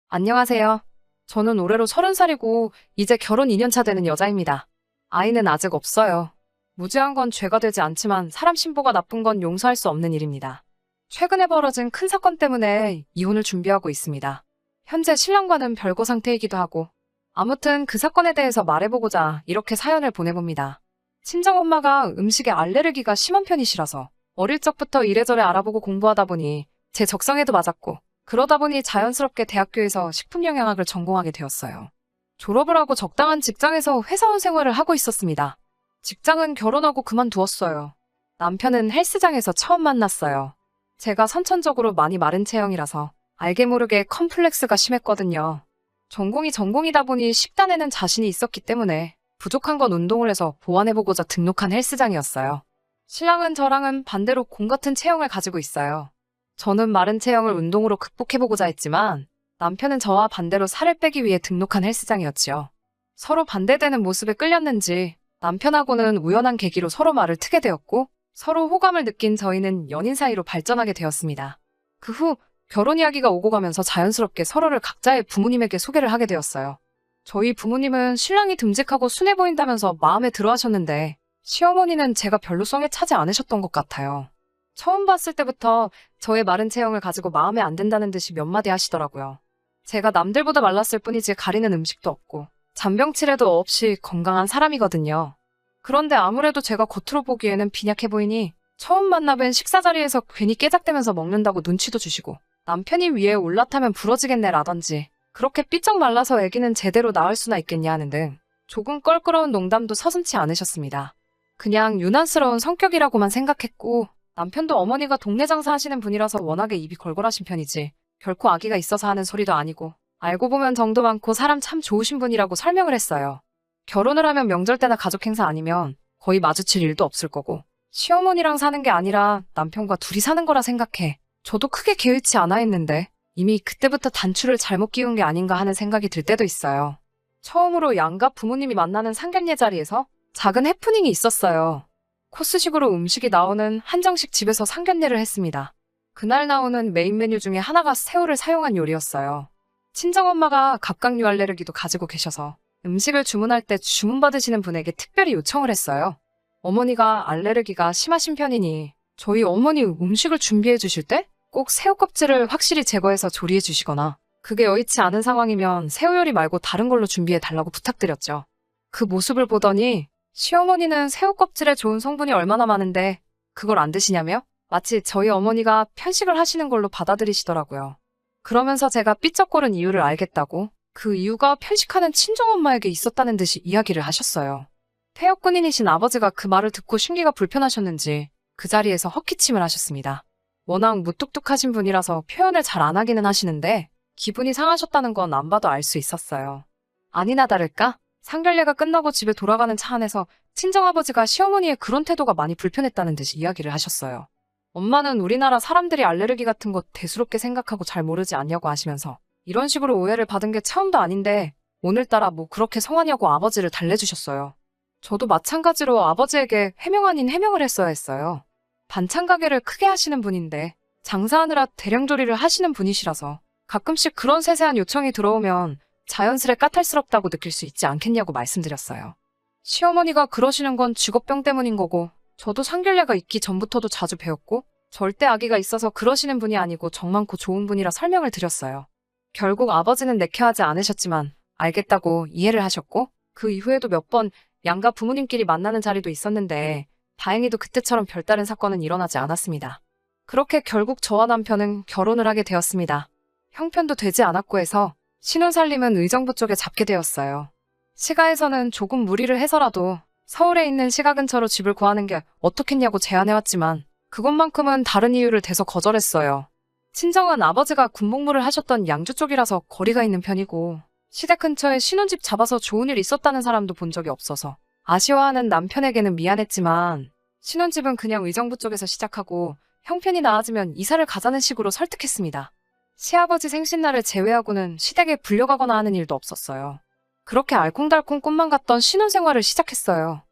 안녕하세요. 저는 올해로 30살이고 이제 결혼 2년 차 되는 여자입니다. 아이는 아직 없어요. 무죄한 건 죄가 되지 않지만 사람 신보가 나쁜 건 용서할 수 없는 일입니다. 최근에 벌어진 큰 사건 때문에 이혼을 준비하고 있습니다. 현재 신랑과는 별거 상태이기도 하고 아무튼 그 사건에 대해서 말해보고자 이렇게 사연을 보내봅니다. 친정엄마가 음식에 알레르기가 심한 편이시라서 어릴 적부터 이래저래 알아보고 공부하다 보니 제 적성에도 맞았고 그러다 보니 자연스럽게 대학교에서 식품영양학을 전공하게 되었어요. 졸업을 하고 적당한 직장에서 회사원 생활을 하고 있었습니다. 직장은 결혼하고 그만두었어요. 남편은 헬스장에서 처음 만났어요. 제가 선천적으로 많이 마른 체형이라서 알게 모르게 컴플렉스가 심했거든요. 전공이 전공이다 보니 식단에는 자신이 있었기 때문에 부족한 건 운동을 해서 보완해보고자 등록한 헬스장이었어요. 신랑은 저랑은 반대로 곰 같은 체형을 가지고 있어요. 저는 마른 체형을 운동으로 극복해보고자 했지만 남편은 저와 반대로 살을 빼기 위해 등록한 헬스장이었지요. 서로 반대되는 모습에 끌렸는지 남편하고는 우연한 계기로 서로 말을 트게 되었고 서로 호감을 느낀 저희는 연인 사이로 발전하게 되었습니다. 그 후 결혼 이야기가 오고 가면서 자연스럽게 서로를 각자의 부모님에게 소개를 하게 되었어요. 저희 부모님은 신랑이 듬직하고 순해 보인다면서 마음에 들어 하셨는데 시어머니는 제가 별로 성에 차지 않으셨던 것 같아요. 처음 봤을 때부터 저의 마른 체형을 가지고 마음에 안 든다는 듯이 몇 마디 하시더라고요. 제가 남들보다 말랐을 뿐이지 가리는 음식도 없고 잔병치레도 없이 건강한 사람이거든요. 그런데 아무래도 제가 겉으로 보기에는 빈약해 보이니 처음 만나 뵌 식사 자리에서 괜히 깨작대면서 먹는다고 눈치도 주시고 남편이 위에 올라타면 부러지겠네 라던지 그렇게 삐쩍 말라서 애기는 제대로 낳을 수나 있겠냐 하는 등 조금 껄끄러운 농담도 서슴지 않으셨습니다. 그냥 유난스러운 성격이라고만 생각했고 남편도 어머니가 동네 장사하시는 분이라서 워낙에 입이 걸걸하신 편이지 결코 아기가 있어서 하는 소리도 아니고 알고 보면 정도 많고 사람 참 좋으신 분이라고 설명을 했어요. 결혼을 하면 명절 때나 가족 행사 아니면 거의 마주칠 일도 없을 거고 시어머니랑 사는 게 아니라 남편과 둘이 사는 거라 생각해. 저도 크게 개의치 않아 했는데 이미 그때부터 단추를 잘못 끼운 게 아닌가 하는 생각이 들 때도 있어요. 처음으로 양가 부모님이 만나는 상견례 자리에서 작은 해프닝이 있었어요. 코스식으로 음식이 나오는 한정식 집에서 상견례를 했습니다. 그날 나오는 메인 메뉴 중에 하나가 새우를 사용한 요리였어요. 친정엄마가 갑각류 알레르기도 가지고 계셔서 음식을 주문할 때 주문받으시는 분에게 특별히 요청을 했어요. 어머니가 알레르기가 심하신 편이니 저희 어머니 음식을 준비해 주실 때 꼭 새우 껍질을 확실히 제거해서 조리해 주시거나 그게 여의치 않은 상황이면 새우 요리 말고 다른 걸로 준비해 달라고 부탁드렸죠. 그 모습을 보더니 시어머니는 새우 껍질에 좋은 성분이 얼마나 많은데 그걸 안 드시냐며? 마치 저희 어머니가 편식을 하시는 걸로 받아들이시더라고요. 그러면서 제가 삐쩍거린 이유를 알겠다고 그 이유가 편식하는 친정엄마에게 있었다는 듯이 이야기를 하셨어요. 폐역군인이신 아버지가 그 말을 듣고 심기가 불편하셨는지 그 자리에서 헛기침을 하셨습니다. 워낙 무뚝뚝하신 분이라서 표현을 잘 안 하기는 하시는데 기분이 상하셨다는 건 안 봐도 알 수 있었어요. 아니나 다를까? 상견례가 끝나고 집에 돌아가는 차 안에서 친정아버지가 시어머니의 그런 태도가 많이 불편했다는 듯이 이야기를 하셨어요. 엄마는 우리나라 사람들이 알레르기 같은 거 대수롭게 생각하고 잘 모르지 않냐고 하시면서 이런 식으로 오해를 받은 게 처음도 아닌데 오늘따라 뭐 그렇게 성하냐고 아버지를 달래주셨어요. 저도 마찬가지로 아버지에게 해명 아닌 해명을 했어야 했어요. 반찬 가게를 크게 하시는 분인데 장사하느라 대량 조리를 하시는 분이시라서 가끔씩 그런 세세한 요청이 들어오면 자연스레 까탈스럽다고 느낄 수 있지 않겠냐고 말씀드렸어요. 시어머니가 그러시는 건 직업병 때문인 거고 저도 상견례가 있기 전부터도 자주 배웠고 절대 아기가 있어서 그러시는 분이 아니고 정 많고 좋은 분이라 설명을 드렸어요. 결국 아버지는 내켜하지 않으셨지만 알겠다고 이해를 하셨고 그 이후에도 몇 번 양가 부모님끼리 만나는 자리도 있었는데 다행히도 그때처럼 별다른 사건은 일어나지 않았습니다. 그렇게 결국 저와 남편은 결혼을 하게 되었습니다. 형편도 되지 않았고 해서 신혼살림은 의정부 쪽에 잡게 되었어요. 시가에서는 조금 무리를 해서라도 서울에 있는 시가 근처로 집을 구하는 게 어떻겠냐고 제안해왔지만 그것만큼은 다른 이유를 대서 거절했어요. 친정은 아버지가 군복무를 하셨던 양주 쪽이라서 거리가 있는 편이고 시댁 근처에 신혼집 잡아서 좋은 일 있었다는 사람도 본 적이 없어서 아쉬워하는 남편에게는 미안했지만 신혼집은 그냥 의정부 쪽에서 시작하고 형편이 나아지면 이사를 가자는 식으로 설득했습니다. 시아버지 생신날을 제외하고는 시댁에 불려가거나 하는 일도 없었어요. 그렇게 알콩달콩 꿈만 같던 신혼생활을 시작했어요.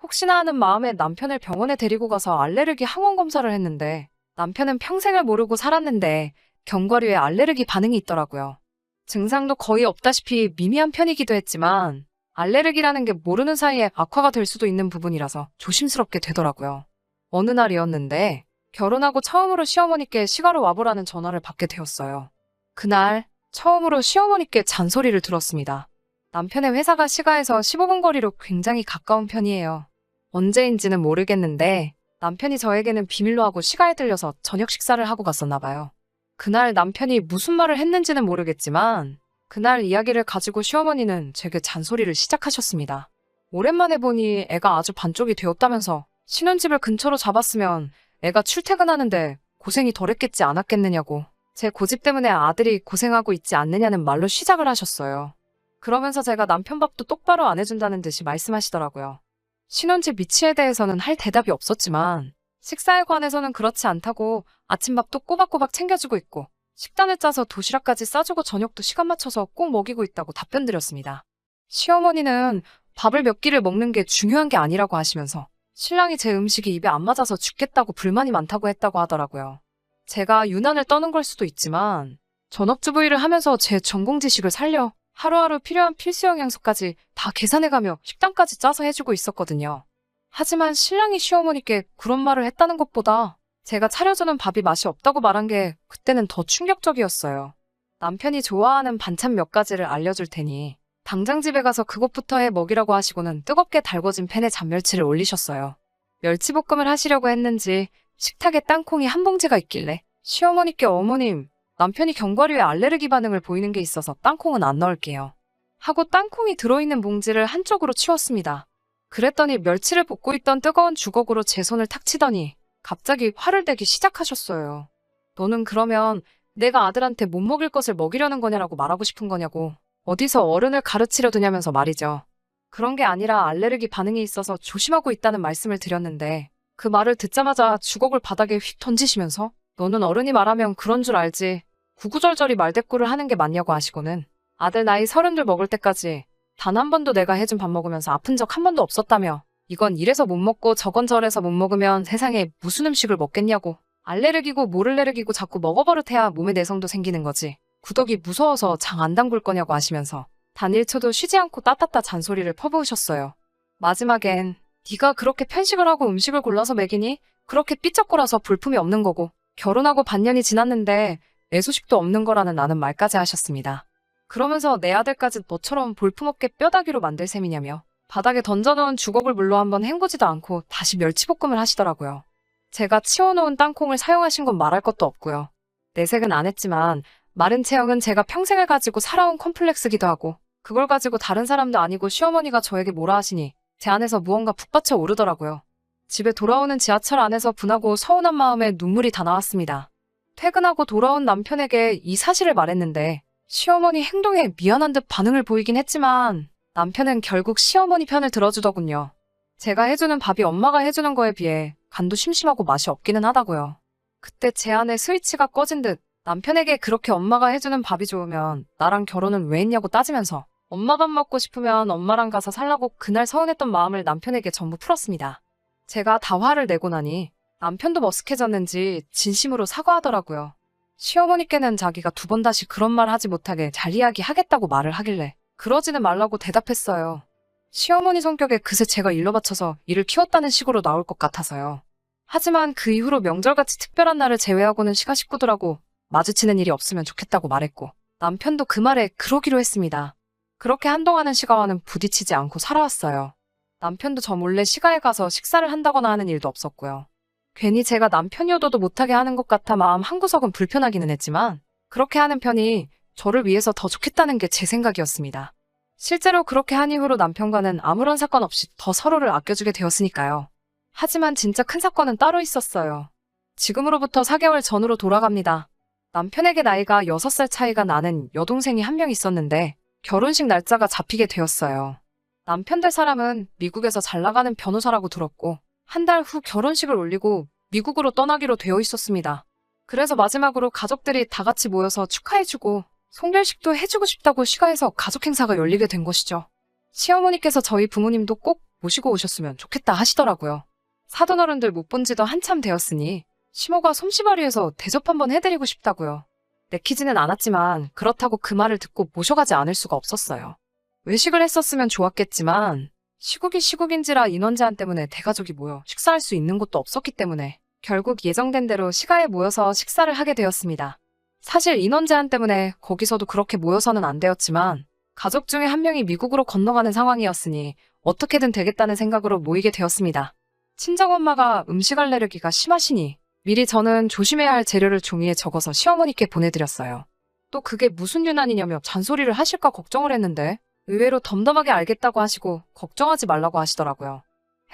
혹시나 하는 마음에 남편을 병원에 데리고 가서 알레르기 항원 검사를 했는데 남편은 평생을 모르고 살았는데 견과류에 알레르기 반응이 있더라고요. 증상도 거의 없다시피 미미한 편이기도 했지만 알레르기라는 게 모르는 사이에 악화가 될 수도 있는 부분이라서 조심스럽게 되더라고요. 어느 날이었는데 결혼하고 처음으로 시어머니께 시가로 와보라는 전화를 받게 되었어요. 그날 처음으로 시어머니께 잔소리를 들었습니다. 남편의 회사가 시가에서 15분 거리로 굉장히 가까운 편이에요. 언제인지는 모르겠는데 남편이 저에게는 비밀로 하고 시가에 들려서 저녁 식사를 하고 갔었나 봐요. 그날 남편이 무슨 말을 했는지는 모르겠지만 그날 이야기를 가지고 시어머니는 제게 잔소리를 시작하셨습니다. 오랜만에 보니 애가 아주 반쪽이 되었다면서 신혼집을 근처로 잡았으면 애가 출퇴근하는데 고생이 덜했겠지 않았겠느냐고 제 고집 때문에 아들이 고생하고 있지 않느냐는 말로 시작을 하셨어요. 그러면서 제가 남편 밥도 똑바로 안 해준다는 듯이 말씀하시더라고요. 신혼집 위치에 대해서는 할 대답이 없었지만 식사에 관해서는 그렇지 않다고 아침밥도 꼬박꼬박 챙겨주고 있고 식단을 짜서 도시락까지 싸주고 저녁도 시간 맞춰서 꼭 먹이고 있다고 답변드렸습니다. 시어머니는 밥을 몇 끼를 먹는 게 중요한 게 아니라고 하시면서 신랑이 제 음식이 입에 안 맞아서 죽겠다고 불만이 많다고 했다고 하더라고요. 제가 유난을 떠는 걸 수도 있지만 전업주부 일을 하면서 제 전공 지식을 살려 하루하루 필요한 필수 영양소까지 다 계산해가며 식단까지 짜서 해주고 있었거든요. 하지만 신랑이 시어머니께 그런 말을 했다는 것보다 제가 차려주는 밥이 맛이 없다고 말한 게 그때는 더 충격적이었어요. 남편이 좋아하는 반찬 몇 가지를 알려줄 테니 당장 집에 가서 그것부터 해 먹이라고 하시고는 뜨겁게 달궈진 팬에 잔멸치를 올리셨어요. 멸치볶음을 하시려고 했는지 식탁에 땅콩이 한 봉지가 있길래 시어머니께 어머님, 남편이 견과류에 알레르기 반응을 보이는 게 있어서 땅콩은 안 넣을게요. 하고 땅콩이 들어있는 봉지를 한쪽으로 치웠습니다. 그랬더니 멸치를 볶고 있던 뜨거운 주걱으로 제 손을 탁 치더니 갑자기 화를 내기 시작하셨어요. 너는 그러면 내가 아들한테 못 먹일 것을 먹이려는 거냐라고 말하고 싶은 거냐고 어디서 어른을 가르치려 드냐면서 말이죠. 그런 게 아니라 알레르기 반응이 있어서 조심하고 있다는 말씀을 드렸는데 그 말을 듣자마자 주걱을 바닥에 휙 던지시면서 너는 어른이 말하면 그런 줄 알지. 구구절절히 말대꾸를 하는 게 맞냐고 하시고는 아들 나이 30들 먹을 때까지 단 한 번도 내가 해준 밥 먹으면서 아픈 적 한 번도 없었다며 이건 이래서 못 먹고 저건 저래서 못 먹으면 세상에 무슨 음식을 먹겠냐고 알레르기고 모를레르기고 자꾸 먹어버릇해야 몸에 내성도 생기는 거지 구더기 무서워서 장 안 담글 거냐고 하시면서 단 1초도 쉬지 않고 따따따 잔소리를 퍼부으셨어요. 마지막엔 네가 그렇게 편식을 하고 음식을 골라서 먹이니 그렇게 삐쩍거려서 볼품이 없는 거고 결혼하고 반년이 지났는데 애 소식도 없는 거라는 나는 말까지 하셨습니다. 그러면서 내 아들까지 너처럼 볼품없게 뼈다귀로 만들 셈이냐며 바닥에 던져놓은 주걱을 물로 한번 헹구지도 않고 다시 멸치볶음을 하시더라고요. 제가 치워놓은 땅콩을 사용하신 건 말할 것도 없고요. 내색은 안 했지만 마른 체형은 제가 평생을 가지고 살아온 컴플렉스기도 하고 그걸 가지고 다른 사람도 아니고 시어머니가 저에게 뭐라 하시니 제 안에서 무언가 북받쳐 오르더라고요. 집에 돌아오는 지하철 안에서 분하고 서운한 마음에 눈물이 다 나왔습니다. 퇴근하고 돌아온 남편에게 이 사실을 말했는데 시어머니 행동에 미안한 듯 반응을 보이긴 했지만 남편은 결국 시어머니 편을 들어주더군요. 제가 해주는 밥이 엄마가 해주는 거에 비해 간도 심심하고 맛이 없기는 하다고요. 그때 제 안에 스위치가 꺼진 듯 남편에게 그렇게 엄마가 해주는 밥이 좋으면 나랑 결혼은 왜 했냐고 따지면서 엄마 밥 먹고 싶으면 엄마랑 가서 살라고 그날 서운했던 마음을 남편에게 전부 풀었습니다. 제가 다 화를 내고 나니 남편도 머쓱해졌는지 진심으로 사과하더라고요. 시어머니께는 자기가 두 번 다시 그런 말 하지 못하게 잘 이야기하겠다고 말을 하길래 그러지는 말라고 대답했어요. 시어머니 성격에 그새 제가 일러 바쳐서 일을 키웠다는 식으로 나올 것 같아서요. 하지만 그 이후로 명절같이 특별한 날을 제외하고는 시가 식구들하고 마주치는 일이 없으면 좋겠다고 말했고 남편도 그 말에 그러기로 했습니다. 그렇게 한동안은 시가와는 부딪히지 않고 살아왔어요. 남편도 저 몰래 시가에 가서 식사를 한다거나 하는 일도 없었고요. 괜히 제가 남편 효도도 못하게 하는 것 같아 마음 한구석은 불편하기는 했지만 그렇게 하는 편이 저를 위해서 더 좋겠다는 게 제 생각이었습니다. 실제로 그렇게 한 이후로 남편과는 아무런 사건 없이 더 서로를 아껴주게 되었으니까요. 하지만 진짜 큰 사건은 따로 있었어요. 지금으로부터 4개월 전으로 돌아갑니다. 남편에게 나이가 6살 차이가 나는 여동생이 한 명 있었는데 결혼식 날짜가 잡히게 되었어요. 남편 될 사람은 미국에서 잘 나가는 변호사라고 들었고 한 달 후 결혼식을 올리고 미국으로 떠나기로 되어 있었습니다. 그래서 마지막으로 가족들이 다 같이 모여서 축하해주고 송별식도 해주고 싶다고 시가에서 가족 행사가 열리게 된 것이죠. 시어머니께서 저희 부모님도 꼭 모시고 오셨으면 좋겠다 하시더라고요. 사돈어른들 못 본 지도 한참 되었으니 시모가 솜씨발휘해서 대접 한번 해드리고 싶다고요. 내키지는 않았지만 그렇다고 그 말을 듣고 모셔가지 않을 수가 없었어요. 외식을 했었으면 좋았겠지만 시국이 시국인지라 인원 제한 때문에 대가족이 모여 식사할 수 있는 곳도 없었기 때문에 결국 예정된 대로 시가에 모여서 식사를 하게 되었습니다. 사실 인원 제한 때문에 거기서도 그렇게 모여서는 안 되었지만 가족 중에 한 명이 미국으로 건너가는 상황이었으니 어떻게든 되겠다는 생각으로 모이게 되었습니다. 친정엄마가 음식 알레르기가 심하시니 미리 저는 조심해야 할 재료를 종이에 적어서 시어머니께 보내드렸어요. 또 그게 무슨 유난이냐며 잔소리를 하실까 걱정을 했는데 의외로 덤덤하게 알겠다고 하시고 걱정하지 말라고 하시더라고요.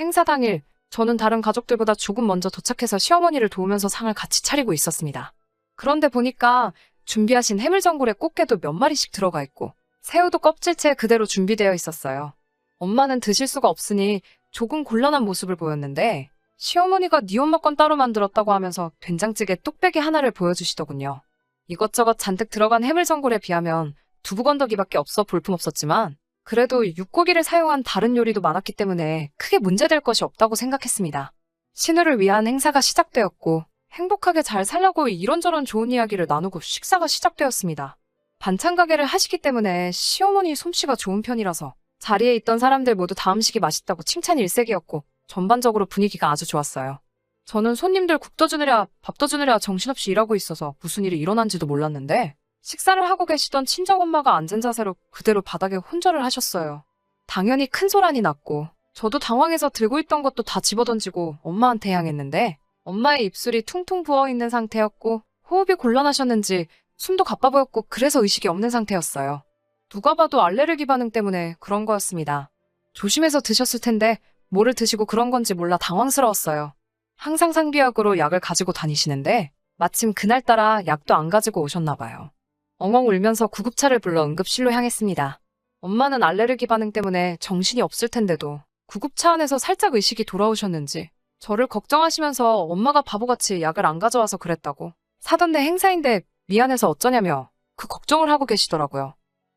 행사 당일 저는 다른 가족들보다 조금 먼저 도착해서 시어머니를 도우면서 상을 같이 차리고 있었습니다. 그런데 보니까 준비하신 해물전골에 꽃게도 몇 마리씩 들어가 있고 새우도 껍질째 그대로 준비되어 있었어요. 엄마는 드실 수가 없으니 조금 곤란한 모습을 보였는데 시어머니가 네 엄마 건 따로 만들었다고 하면서 된장찌개 뚝배기 하나를 보여주시더군요. 이것저것 잔뜩 들어간 해물전골에 비하면 두부 건더기밖에 없어 볼품없었지만 그래도 육고기를 사용한 다른 요리도 많았기 때문에 크게 문제될 것이 없다고 생각했습니다. 신우를 위한 행사가 시작되었고 행복하게 잘 살라고 이런저런 좋은 이야기를 나누고 식사가 시작되었습니다. 반찬 가게를 하시기 때문에 시어머니 솜씨가 좋은 편이라서 자리에 있던 사람들 모두 다 음식이 맛있다고 칭찬이 일색이었고 전반적으로 분위기가 아주 좋았어요. 저는 손님들 국도 주느랴 밥도 주느랴 정신없이 일하고 있어서 무슨 일이 일어난지도 몰랐는데 식사를 하고 계시던 친정엄마가 앉은 자세로 그대로 바닥에 혼절을 하셨어요. 당연히 큰 소란이 났고 저도 당황해서 들고 있던 것도 다 집어던지고 엄마한테 향했는데 엄마의 입술이 퉁퉁 부어있는 상태였고 호흡이 곤란하셨는지 숨도 가빠 보였고 그래서 의식이 없는 상태였어요. 누가 봐도 알레르기 반응 때문에 그런 거였습니다. 조심해서 드셨을 텐데 뭐를 드시고 그런 건지 몰라 당황스러웠어요. 항상 상비약으로 약을 가지고 다니시는데 마침 그날따라 약도 안 가지고 오셨나 봐요. 엉엉 울면서 구급차를 불러 응급실로 향했습니다. 엄마는 알레르기 반응 때문에 정신이 없을 텐데도 구급차 안에서 살짝 의식이 돌아오셨는지 저를 걱정하시면서 엄마가 바보같이 약을 안 가져와서 그랬다고 사돈네 행사인데 미안해서 어쩌냐며 그 걱정을 하고 계시더라고요.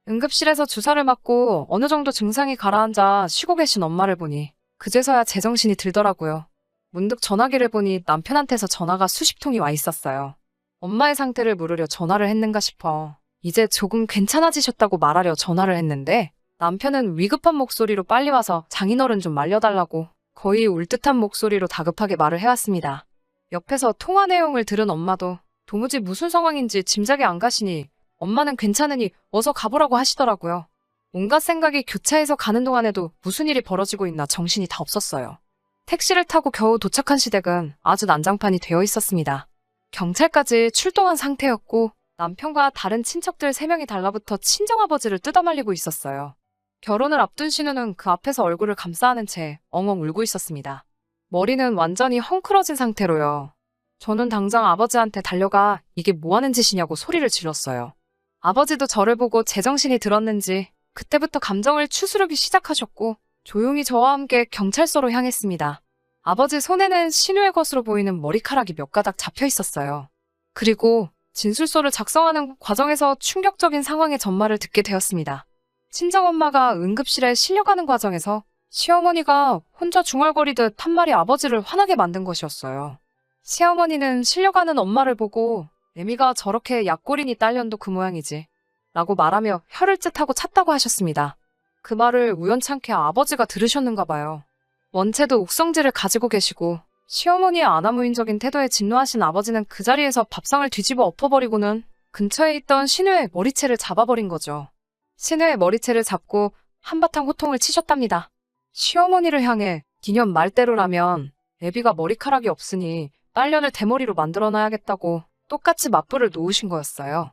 응급실에서 주사를 맞고 어느 정도 증상이 가라앉아 쉬고 계신 엄마를 보니 그제서야 제정신이 들더라고요. 문득 전화기를 보니 남편한테서 전화가 수십 통이 와 있었어요. 엄마의 상태를 물으려 전화를 했는가 싶어 이제 조금 괜찮아지셨다고 말하려 전화를 했는데 남편은 위급한 목소리로 빨리 와서 장인어른 좀 말려달라고 거의 울 듯한 목소리로 다급하게 말을 해왔습니다. 옆에서 통화 내용을 들은 엄마도 도무지 무슨 상황인지 짐작이 안 가시니 엄마는 괜찮으니 어서 가보라고 하시더라고요. 온갖 생각이 교차해서 가는 동안에도 무슨 일이 벌어지고 있나 정신이 다 없었어요. 택시를 타고 겨우 도착한 시댁은 아주 난장판이 되어 있었습니다. 경찰까지 출동한 상태였고 남편과 다른 친척들 3명이 달라붙어 친정아버지를 뜯어말리고 있었어요. 결혼을 앞둔 신우는 그 앞에서 얼굴을 감싸 안은 채 엉엉 울고 있었습니다. 머리는 완전히 헝클어진 상태로요. 저는 당장 아버지한테 달려가 이게 뭐하는 짓이냐고 소리를 질렀어요. 아버지도 저를 보고 제정신이 들었는지 그때부터 감정을 추스르기 시작하셨고 조용히 저와 함께 경찰서로 향했습니다. 아버지 손에는 신우의 것으로 보이는 머리카락이 몇 가닥 잡혀 있었어요. 그리고 진술서를 작성하는 과정에서 충격적인 상황의 전말을 듣게 되었습니다. 친정엄마가 응급실에 실려가는 과정에서 시어머니가 혼자 중얼거리듯 한 말이 아버지를 화나게 만든 것이었어요. 시어머니는 실려가는 엄마를 보고 애미가 저렇게 약골이니 딸년도 그 모양이지 라고 말하며 혀를 쯧하고 찼다고 하셨습니다. 그 말을 우연찮게 아버지가 들으셨는가 봐요. 원체도 욱성질을 가지고 계시고 시어머니의 아나무인적인 태도에 진노하신 아버지는 그 자리에서 밥상을 뒤집어 엎어버리고는 근처에 있던 신우의 머리채를 잡아버린 거죠. 신우의 머리채를 잡고 한바탕 호통을 치셨답니다. 시어머니를 향해 기념 말대로라면 애비가 머리카락이 없으니 딸년을 대머리로 만들어놔야겠다고 똑같이 맞불을 놓으신 거였어요.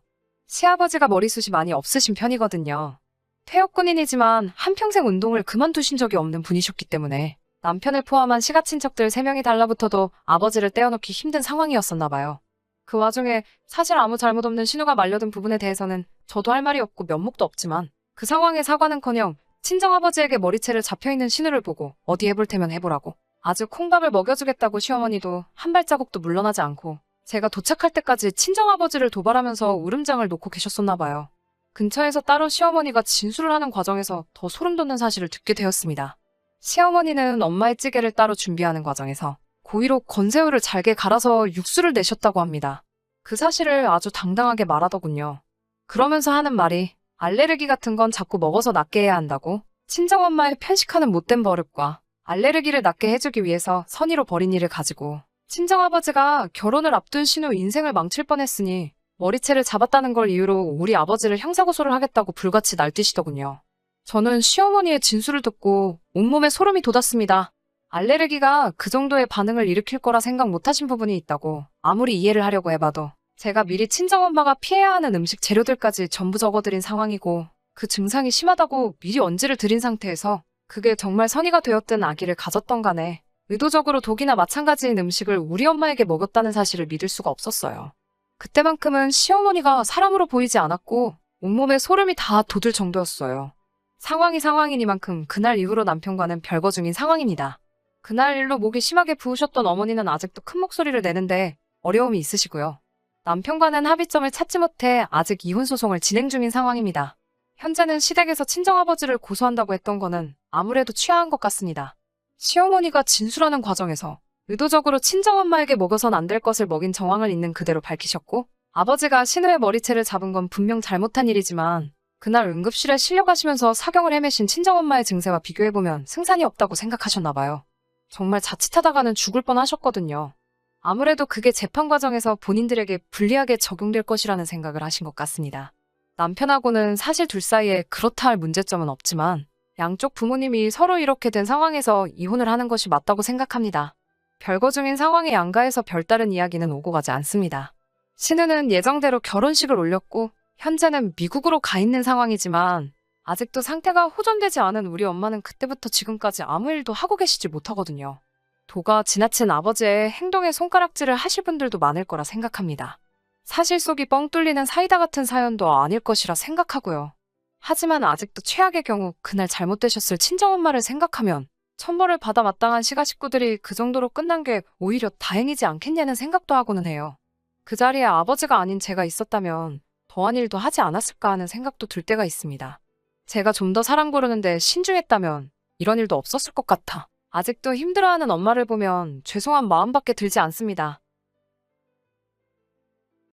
시아버지가 머리숱이 많이 없으신 편이거든요. 퇴역군인이지만 한평생 운동을 그만두신 적이 없는 분이셨기 때문에 남편을 포함한 시가친척들 3명이 달라붙어도 아버지를 떼어놓기 힘든 상황이었었나 봐요. 그 와중에 사실 아무 잘못 없는 신우가 말려든 부분에 대해서는 저도 할 말이 없고 면목도 없지만 그 상황에 사과는커녕 친정아버지에게 머리채를 잡혀있는 신우를 보고 어디 해볼 테면 해보라고 아주 콩밥을 먹여주겠다고 시어머니도 한 발자국도 물러나지 않고 제가 도착할 때까지 친정아버지를 도발하면서 울음장을 놓고 계셨었나 봐요. 근처에서 따로 시어머니가 진술을 하는 과정에서 더 소름 돋는 사실을 듣게 되었습니다. 시어머니는 엄마의 찌개를 따로 준비하는 과정에서 고의로 건새우를 잘게 갈아서 육수를 내셨다고 합니다. 그 사실을 아주 당당하게 말하더군요. 그러면서 하는 말이 알레르기 같은 건 자꾸 먹어서 낫게 해야 한다고. 친정엄마의 편식하는 못된 버릇과 알레르기를 낫게 해주기 위해서 선의로 벌인 일을 가지고 친정아버지가 결혼을 앞둔 신우 인생을 망칠 뻔했으니 머리채를 잡았다는 걸 이유로 우리 아버지를 형사고소를 하겠다고 불같이 날뛰시더군요. 저는 시어머니의 진술을 듣고 온몸에 소름이 돋았습니다. 알레르기가 그 정도의 반응을 일으킬 거라 생각 못하신 부분이 있다고 아무리 이해를 하려고 해봐도 제가 미리 친정엄마가 피해야 하는 음식 재료들까지 전부 적어드린 상황이고 그 증상이 심하다고 미리 언지를 드린 상태에서 그게 정말 선의가 되었든 악의를 가졌던 간에 의도적으로 독이나 마찬가지인 음식을 우리 엄마에게 먹였다는 사실을 믿을 수가 없었어요. 그때만큼은 시어머니가 사람으로 보이지 않았고 온몸에 소름이 다 돋을 정도였어요. 상황이 상황이니만큼 그날 이후로 남편과는 별거 중인 상황입니다. 그날 일로 목이 심하게 부으셨던 어머니는 아직도 큰 목소리를 내는데 어려움이 있으시고요. 남편과는 합의점을 찾지 못해 아직 이혼 소송을 진행 중인 상황입니다. 현재는 시댁에서 친정아버지를 고소한다고 했던 거는 아무래도 취하한 것 같습니다. 시어머니가 진술하는 과정에서 의도적으로 친정엄마에게 먹어선 안 될 것을 먹인 정황을 있는 그대로 밝히셨고 아버지가 신우의 머리채를 잡은 건 분명 잘못한 일이지만 그날 응급실에 실려가시면서 사경을 헤매신 친정엄마의 증세와 비교해보면 승산이 없다고 생각하셨나 봐요. 정말 자칫하다가는 죽을 뻔하셨거든요. 아무래도 그게 재판 과정에서 본인들에게 불리하게 적용될 것이라는 생각을 하신 것 같습니다. 남편하고는 사실 둘 사이에 그렇다 할 문제점은 없지만 양쪽 부모님이 서로 이렇게 된 상황에서 이혼을 하는 것이 맞다고 생각합니다. 별거 중인 상황에 양가에서 별다른 이야기는 오고 가지 않습니다. 신우는 예정대로 결혼식을 올렸고 현재는 미국으로 가 있는 상황이지만 아직도 상태가 호전되지 않은 우리 엄마는 그때부터 지금까지 아무 일도 하고 계시지 못하거든요. 도가 지나친 아버지의 행동에 손가락질을 하실 분들도 많을 거라 생각합니다. 사실 속이 뻥 뚫리는 사이다 같은 사연도 아닐 것이라 생각하고요. 하지만 아직도 최악의 경우 그날 잘못되셨을 친정엄마를 생각하면 천벌을 받아 마땅한 시가 식구들이 그 정도로 끝난 게 오히려 다행이지 않겠냐는 생각도 하고는 해요. 그 자리에 아버지가 아닌 제가 있었다면 더한 일도 하지 않았을까 하는 생각도 들 때가 있습니다. 제가 좀 더 사람 고르는데 신중했다면 이런 일도 없었을 것 같아. 아직도 힘들어하는 엄마를 보면 죄송한 마음밖에 들지 않습니다.